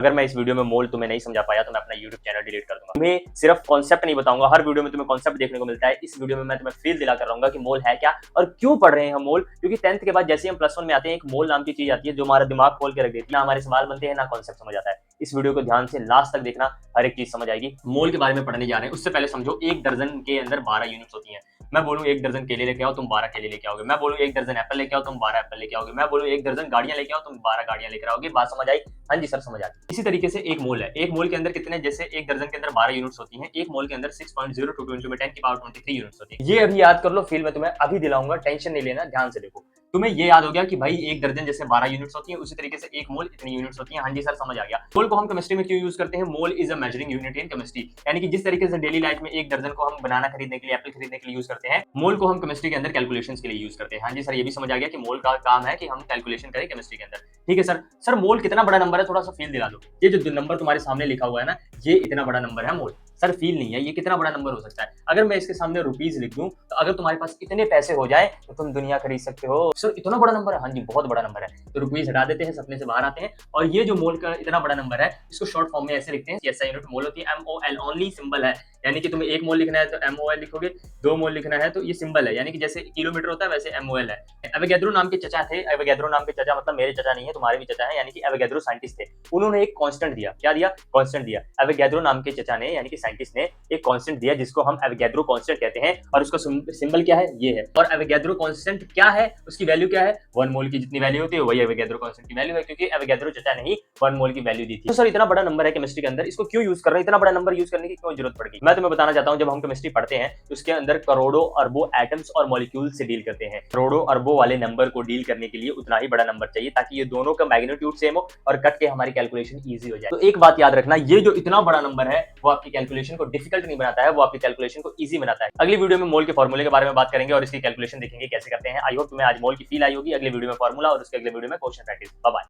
अगर मैं इस वीडियो में मोल तुम्हें नहीं समझा पाया तो मैं अपना YouTube चैनल डिलीट कर दूंगा। तुम्हें सिर्फ कॉन्सेप्ट नहीं बताऊंगा, हर वीडियो में तुम्हें कॉन्सेप्ट देखने को मिलता है। इस वीडियो में मैं तुम्हें फील दिला कर रहूंगा कि मोल है क्या और क्यों पढ़ रहे हैं हम मोल। क्योंकि 10th के बाद जैसे हम +1 में आते हैं, एक मोल नाम की चीज आती है जो हमारा दिमाग खोल के रख देती है। ना हमारे सवाल बनते हैं, ना कॉन्सेप्ट समझ आता है। इस वीडियो को ध्यान से लास्ट तक देखना, हर एक चीज समझ आएगी। मोल के बारे में पढ़ने जा रहे हैं, उससे पहले समझो एक दर्जन के अंदर 12 यूनिट्स होती हैं। मैं बोलूं एक दर्जन केले लेके आओ, तुम 12 केले लेके आओगे। मैं बोलूं एक दर्जन एप्पल लेके आओ, तुम 12 एप्पल लेके आओगे। मैं बोलूं एक दर्जन गाड़ियां लेके आओ, तुम 12 गाड़ियां लेकर आओगे। बात समझ आई? हाँ जी सर, समझ आ गई। इसी तरीके से एक मोल है। एक मोल के अंदर कितने, जैसे एक दर्जन के अंदर 12 यूनिट्स होती हैं, एक मोल के अंदर 6.02 × 10⁻23 यूनिट्स होती है। ये अभी याद कर लो, फील मैं तुम्हें अभी दिलाऊंगा, टेंशन नहीं लेना, ध्यान से देखो। तुम्हें ये याद हो गया कि भाई एक दर्जन जैसे 12 यूनिट्स होती है, उसी तरीके से एक मोल इतनी यूनिट्स होती है। हाँ जी सर, समझ आ गया। मोल को हम केमिस्ट्री में क्यों यूज करते हैं? Mole is a measuring unit in chemistry. यानी कि जिस तरीके से डेली लाइफ में एक दर्जन को हम बनाना खरीदने के लिए, एप्पल खरीदने के लिए यूज करते हैं, मोल को हम केमिस्ट्री के अंदर कैलकुलेशंस के लिए यूज करते हैं। हाँ जी सर, ये भी समझ आ गया कि मोल का काम है कि हम कैलकुलेशन करें केमिस्ट्री के अंदर। ठीक है सर। सर मोल कितना बड़ा नंबर है, थोड़ा सा फील दिला दो। ये जो नंबर तुम्हारे सामने लिखा हुआ है ना, ये इतना बड़ा नंबर है मोल। सर फील नहीं है, ये कितना बड़ा नंबर हो सकता है? अगर मैं इसके सामने रुपीज लिख दूं, तो अगर तुम्हारे पास इतने पैसे हो जाए तो तुम दुनिया खरीद सकते हो। सर इतना बड़ा नंबर है? हाँ जी, बहुत बड़ा नंबर है। तो रुपीज हटा देते हैं, सपने से बाहर आते हैं। और ये जो मोल का इतना बड़ा नंबर है, इसको शॉर्ट फॉर्म में ऐसे लिखते हैं, SI यूनिट मोल होती है, MOL ओनली सिंबल है। यानी कि तुम्हें एक मोल लिखना है तो MOL लिखोगे, 2 मोल लिखना है तो ये सिंबल है। यानी कि जैसे किलोमीटर होता है वैसे MOL है। एवोगैड्रो नाम के चचा थे। एवोगैड्रो नाम के चचा मतलब मेरे चचा नहीं है, तुम्हारे भी चचा है। यानी कि एवोगैड्रो साइंटिस्ट थे। उन्होंने एक कांस्टेंट दिया। क्या दिया? कांस्टेंट दिया। एवोगैड्रो नाम के चचा ने, यानी कि साइंटिस्ट ने एक कांस्टेंट दिया जिसको हम एवोगैड्रो कांस्टेंट कहते हैं। और उसका सिंबल क्या है? ये है। और एवोगैड्रो कांस्टेंट क्या है, उसकी वैल्यू क्या है? 1 मोल की जितनी वैल्यू होती है वही एवोगैड्रो कांस्टेंट की वैल्यू है, क्योंकि एवोगैड्रो चचा ने ही 1 मोल की वैल्यू दी थी। तो सर इतना बड़ा नंबर है केमिस्ट्री के अंदर, इसको क्यों यूज कर रहे हैं? इतना बड़ा नंबर यूज करने की क्यों जरूरत पड़ गई? मैं तुम्हें बताना चाहता हूं, जब हम केमिस्ट्री पढ़ते हैं तो उसके अंदर करोड़ों अरबों एटम्स और मॉलिक्यूल से डील करते हैं। करोड़ों अरबों वाले नंबर को डील करने के लिए उतना ही बड़ा नंबर चाहिए, ताकि ये दोनों का मैग्नीट्यूड सेम हो और कट के हमारी कैलकुलेशन ईजी हो जाए। तो एक बात याद रखना, ये जो इतना बड़ा नंबर है वो आपकी कैलकुलेशन को डिफिकल्ट नहीं बनाता है, वो आपकी कैलकुलेशन को ईजी बनाता है। अगली वीडियो में मोल के फॉर्मूले के बारे में बात करेंगे और इसकी कैलकुलेशन देखेंगे कैसे करते हैं। आई होप तुम्हें आज मोल की फील आई होगी। अगली वीडियो में फॉर्मूला और उसके अगले वीडियो में क्वेश्चन प्रैक्टिस। Bye bye.